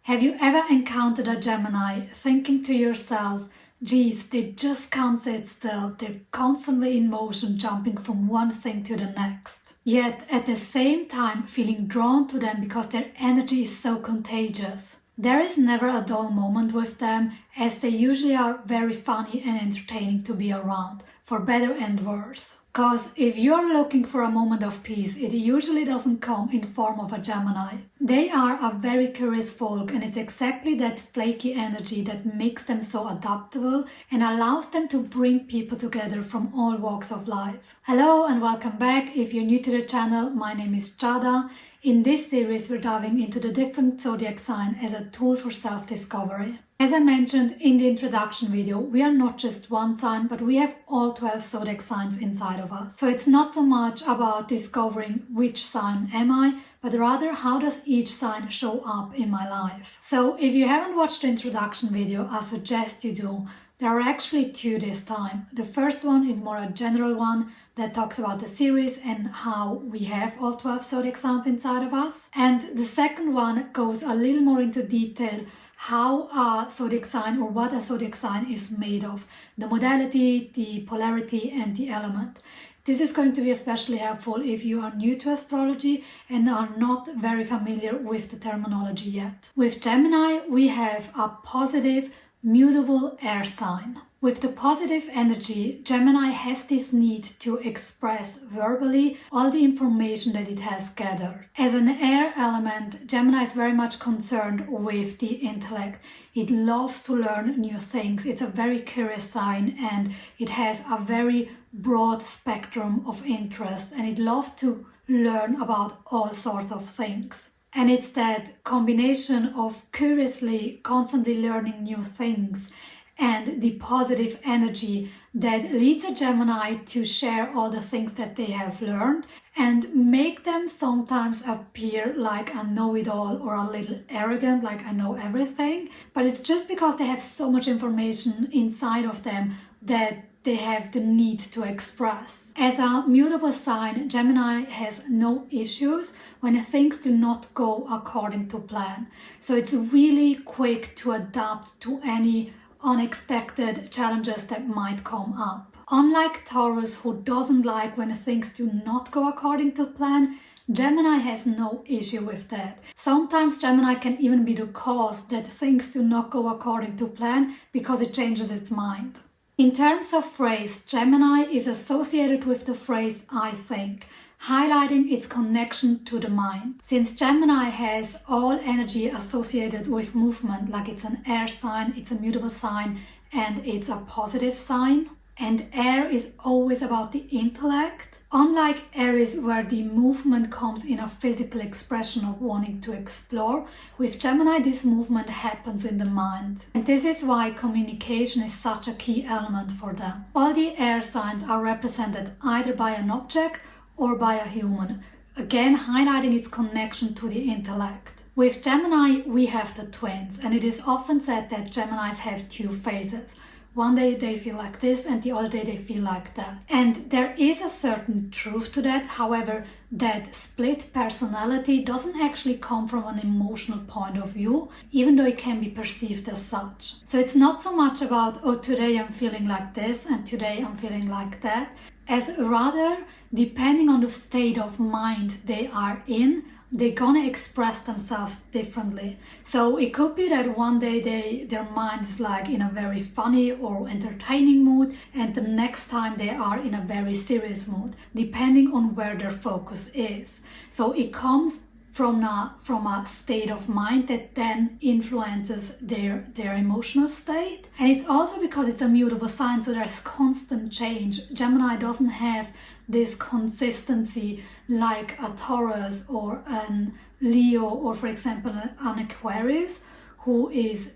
Have you ever encountered a Gemini thinking to yourself, geez, they just can't sit still, they're constantly in motion, jumping from one thing to the next. Yet at the same time feeling drawn to them because their energy is so contagious. There is never a dull moment with them, as they usually are very funny and entertaining to be around, for better and worse. Because if you're looking for a moment of peace, it usually doesn't come in form of a Gemini. They are a very curious folk, and it's exactly that flaky energy that makes them so adaptable and allows them to bring people together from all walks of life. Hello and welcome back. If you're new to the channel, my name is Jada. In this series, we're diving into the different zodiac sign as a tool for self-discovery. As I mentioned in the introduction video, we are not just one sign, but we have all 12 zodiac signs inside of us. So it's not so much about discovering which sign am I, but rather how does each sign show up in my life. So if you haven't watched the introduction video, I suggest you do. There are actually two this time. The first one is more a general one that talks about the series and how we have all 12 zodiac signs inside of us. And the second one goes a little more into detail how a zodiac sign or what a zodiac sign is made of, the modality, the polarity and the element. This is going to be especially helpful if you are new to astrology and are not very familiar with the terminology yet. With Gemini, we have a positive, mutable air sign. With the positive energy, Gemini has this need to express verbally all the information that it has gathered. As an air element, Gemini is very much concerned with the intellect. It loves to learn new things. It's a very curious sign and it has a very broad spectrum of interest and it loves to learn about all sorts of things. And it's that combination of curiously, constantly learning new things and the positive energy that leads a Gemini to share all the things that they have learned and make them sometimes appear like a know-it-all or a little arrogant, like I know everything. But it's just because they have so much information inside of them that they have the need to express. As a mutable sign, Gemini has no issues when things do not go according to plan. So it's really quick to adapt to any unexpected challenges that might come up. Unlike Taurus, who doesn't like when things do not go according to plan, Gemini has no issue with that. Sometimes Gemini can even be the cause that things do not go according to plan because it changes its mind. In terms of phrase, Gemini is associated with the phrase I think, highlighting its connection to the mind. Since Gemini has all energy associated with movement, like it's an air sign, it's a mutable sign, and it's a positive sign, and air is always about the intellect. Unlike Aries, where the movement comes in a physical expression of wanting to explore, with Gemini this movement happens in the mind. And this is why communication is such a key element for them. All the air signs are represented either by an object or by a human, again highlighting its connection to the intellect. With Gemini, we have the twins, and it is often said that Geminis have two phases. One day they feel like this and the other day they feel like that. And there is a certain truth to that. However, that split personality doesn't actually come from an emotional point of view, even though it can be perceived as such. So it's not so much about, oh, today I'm feeling like this and today I'm feeling like that, as rather, depending on the state of mind they are in, they're gonna express themselves differently. So it could be that one day their mind is like in a very funny or entertaining mood, and the next time they are in a very serious mood, depending on where their focus is. So it comes from a state of mind that then influences their emotional state. And it's also because it's a mutable sign, so there's constant change. Gemini doesn't have this consistency like a Taurus or an Leo or, for example, an Aquarius, who is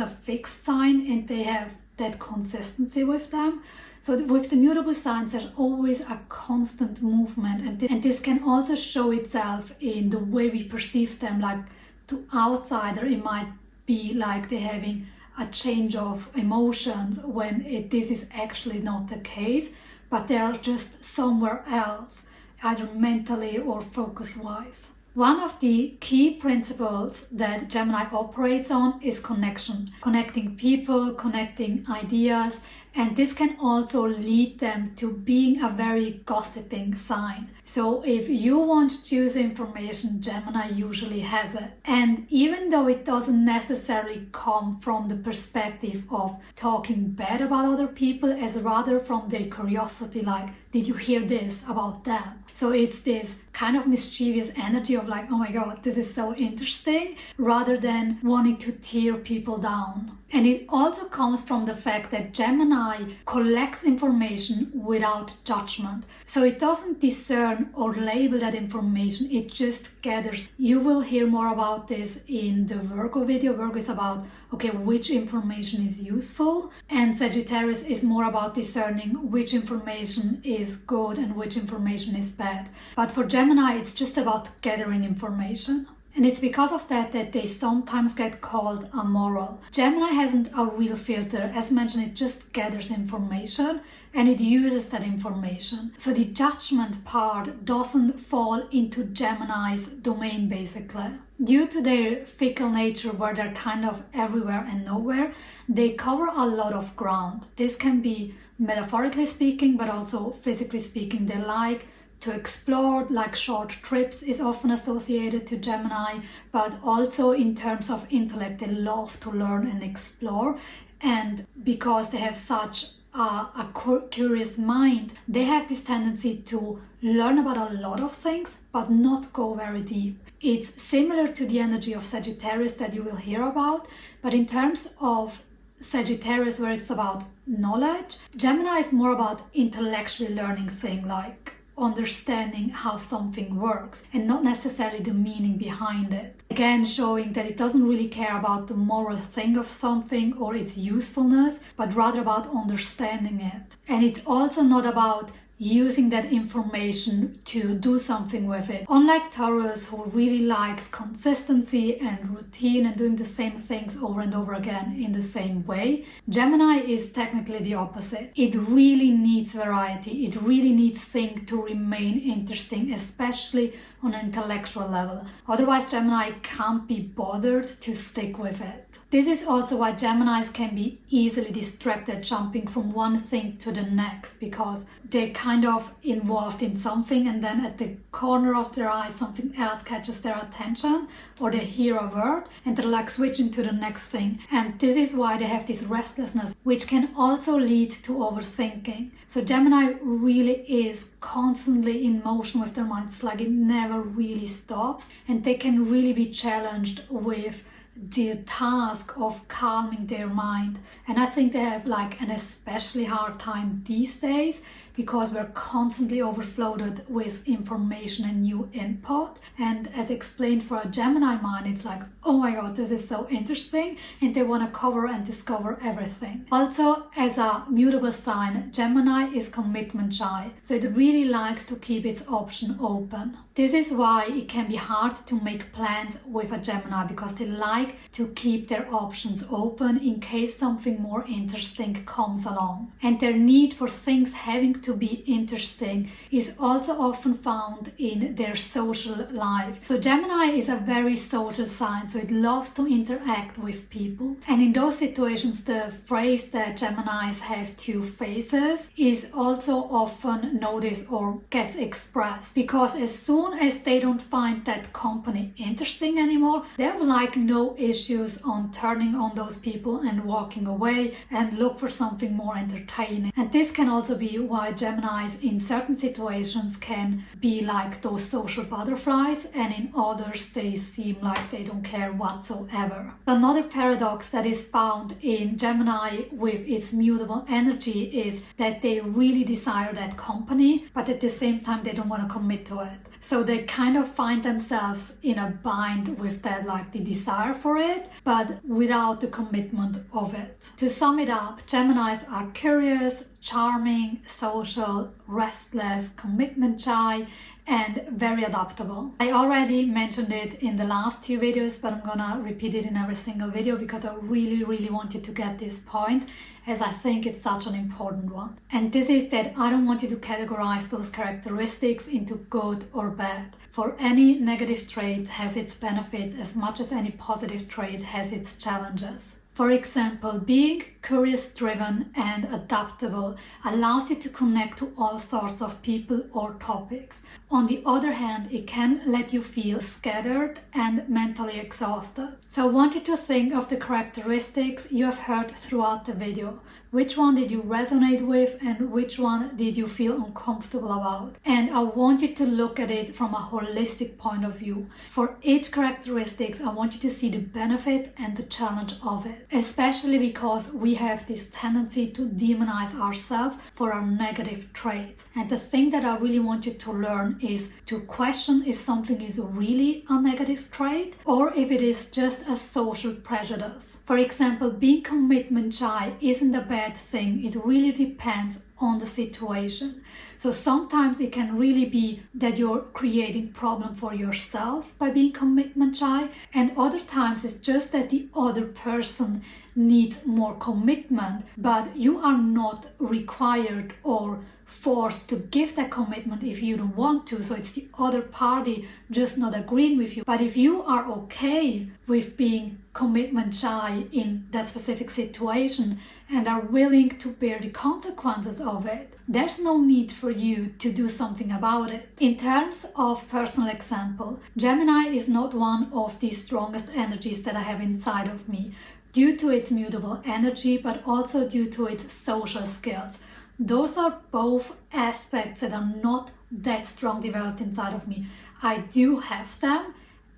a fixed sign and they have that consistency with them. So with the mutable signs, there's always a constant movement, and this can also show itself in the way we perceive them. Like to outsider, it might be like they're having a change of emotions when this is actually not the case, but they're just somewhere else, either mentally or focus-wise. One of the key principles that Gemini operates on is connection, connecting people, connecting ideas, and this can also lead them to being a very gossiping sign. So if you want juicy information, Gemini usually has it. And even though it doesn't necessarily come from the perspective of talking bad about other people, as rather from their curiosity, like, did you hear this about them? So it's this kind of mischievous energy of like, oh my god, this is so interesting, rather than wanting to tear people down. And it also comes from the fact that Gemini collects information without judgment. So it doesn't discern or label that information, it just gathers. You will hear more about this in the Virgo video. Virgo is about, okay, which information is useful, and Sagittarius is more about discerning which information is good and which information is bad. But for Gemini, it's just about gathering information. And it's because of that that they sometimes get called amoral. Gemini hasn't a real filter. As mentioned, it just gathers information and it uses that information. So the judgment part doesn't fall into Gemini's domain, basically. Due to their fickle nature, where they're kind of everywhere and nowhere, they cover a lot of ground. This can be metaphorically speaking, but also physically speaking. They like to explore, like short trips is often associated to Gemini, but also in terms of intellect, they love to learn and explore. And because they have such a curious mind, they have this tendency to learn about a lot of things, but not go very deep. It's similar to the energy of Sagittarius that you will hear about, but in terms of Sagittarius, where it's about knowledge, Gemini is more about intellectually learning things, like understanding how something works and not necessarily the meaning behind it. Again, showing that it doesn't really care about the moral thing of something or its usefulness, but rather about understanding it. And it's also not about using that information to do something with it. Unlike Taurus, who really likes consistency and routine and doing the same things over and over again in the same way, Gemini is technically the opposite. It really needs variety. It really needs things to remain interesting, especially on an intellectual level. Otherwise, Gemini can't be bothered to stick with it. This is also why Geminis can be easily distracted, jumping from one thing to the next, because they're kind of involved in something and then at the corner of their eye something else catches their attention, or they hear a word and they're like switching to the next thing. And this is why they have this restlessness, which can also lead to overthinking. So Gemini really is constantly in motion with their minds, like it never really stops, and they can really be challenged with the task of calming their mind. And I think they have like an especially hard time these days because we're constantly overflooded with information and new input. And as explained, for a Gemini mind, it's like, oh my god, this is so interesting, and they want to cover and discover everything. Also, as a mutable sign, Gemini is commitment shy, so it really likes to keep its option open. This is why it can be hard to make plans with a Gemini, because they like to keep their options open in case something more interesting comes along. And their need for things having to be interesting is also often found in their social life. So Gemini is a very social sign, so it loves to interact with people. And in those situations, the phrase that Geminis have two faces is also often noticed or gets expressed, because as soon as they don't find that company interesting anymore, they have like no issues on turning on those people and walking away and look for something more entertaining. And this can also be why Geminis in certain situations can be like those social butterflies, and in others they seem like they don't care whatsoever. Another paradox that is found in Gemini with its mutable energy is that they really desire that company, but at the same time they don't want to commit to it. So they kind of find themselves in a bind with that, like the desire for it, but without the commitment of it. To sum it up, Geminis are curious, charming, social, restless, commitment shy, and very adaptable. I already mentioned it in the last 2 videos, but I'm gonna repeat it in every single video because I really want you to get this point, as I think it's such an important one. And this is that I don't want you to categorize those characteristics into good or bad. For any negative trait has its benefits as much as any positive trait has its challenges. For example, being curious-driven and adaptable allows you to connect to all sorts of people or topics. On the other hand, it can let you feel scattered and mentally exhausted. So I want you to think of the characteristics you have heard throughout the video. Which one did you resonate with and which one did you feel uncomfortable about? And I want you to look at it from a holistic point of view. For each characteristics, I want you to see the benefit and the challenge of it. Especially because we have this tendency to demonize ourselves for our negative traits. And the thing that I really want you to learn is to question if something is really a negative trait or if it is just a social prejudice. For example, being commitment shy isn't a bad thing. It really depends on the situation. So sometimes it can really be that you're creating problem for yourself by being commitment shy, and other times it's just that the other person needs more commitment, but you are not required or forced to give that commitment if you don't want to. So it's the other party just not agreeing with you. But if you are okay with being commitment shy in that specific situation and are willing to bear the consequences of it, there's no need for you to do something about it. In terms of personal example, Gemini is not one of the strongest energies that I have inside of me, due to its mutable energy, but also due to its social skills. Those are both aspects that are not that strong developed inside of me. I do have them,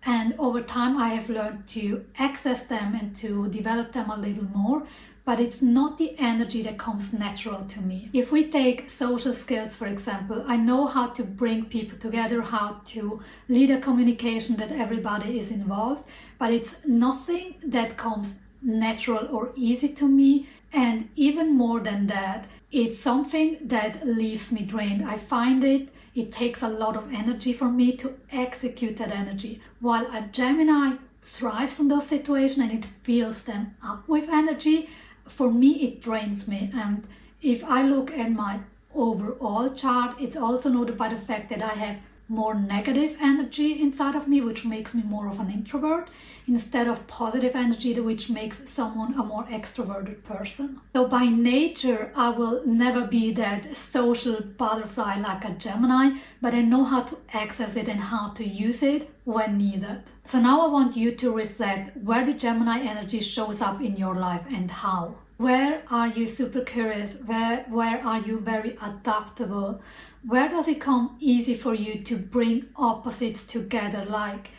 and over time I have learned to access them and to develop them a little more, but it's not the energy that comes natural to me. If we take social skills, for example, I know how to bring people together, how to lead a communication that everybody is involved, but it's nothing that comes natural or easy to me. And even more than that, it's something that leaves me drained. I find it takes a lot of energy for me to execute that energy. While a Gemini thrives on those situations and it fills them up with energy, for me it drains me. And if I look at my overall chart, it's also noted by the fact that I have more negative energy inside of me, which makes me more of an introvert, instead of positive energy, which makes someone a more extroverted person. So by nature, I will never be that social butterfly like a Gemini, but I know how to access it and how to use it when needed. So now I want you to reflect where the Gemini energy shows up in your life and how. Where are you super curious? Where are you very adaptable? Where does it come easy for you to bring opposites together, like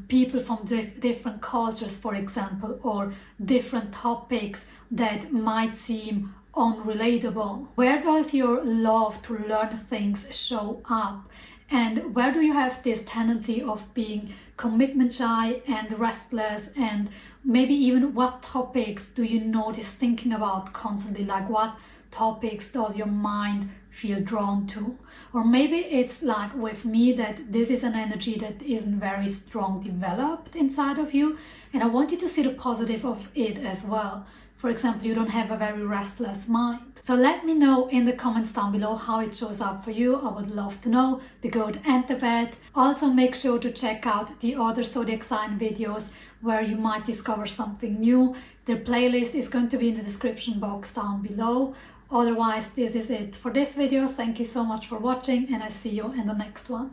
people from different cultures, for example, or different topics that might seem unrelatable? Where does your love to learn things show up? And where do you have this tendency of being commitment shy and restless? And maybe even what topics do you notice thinking about constantly? Like what topics does your mind feel drawn to? Or maybe it's like with me, that this is an energy that isn't very strong developed inside of you, and I want you to see the positive of it as well. For example, you don't have a very restless mind. So let me know in the comments down below how it shows up for you. I would love to know, the good and the bad. Also make sure to check out the other zodiac sign videos where you might discover something new. The playlist is going to be in the description box down below. Otherwise, this is it for this video. Thank you so much for watching, and I see you in the next one.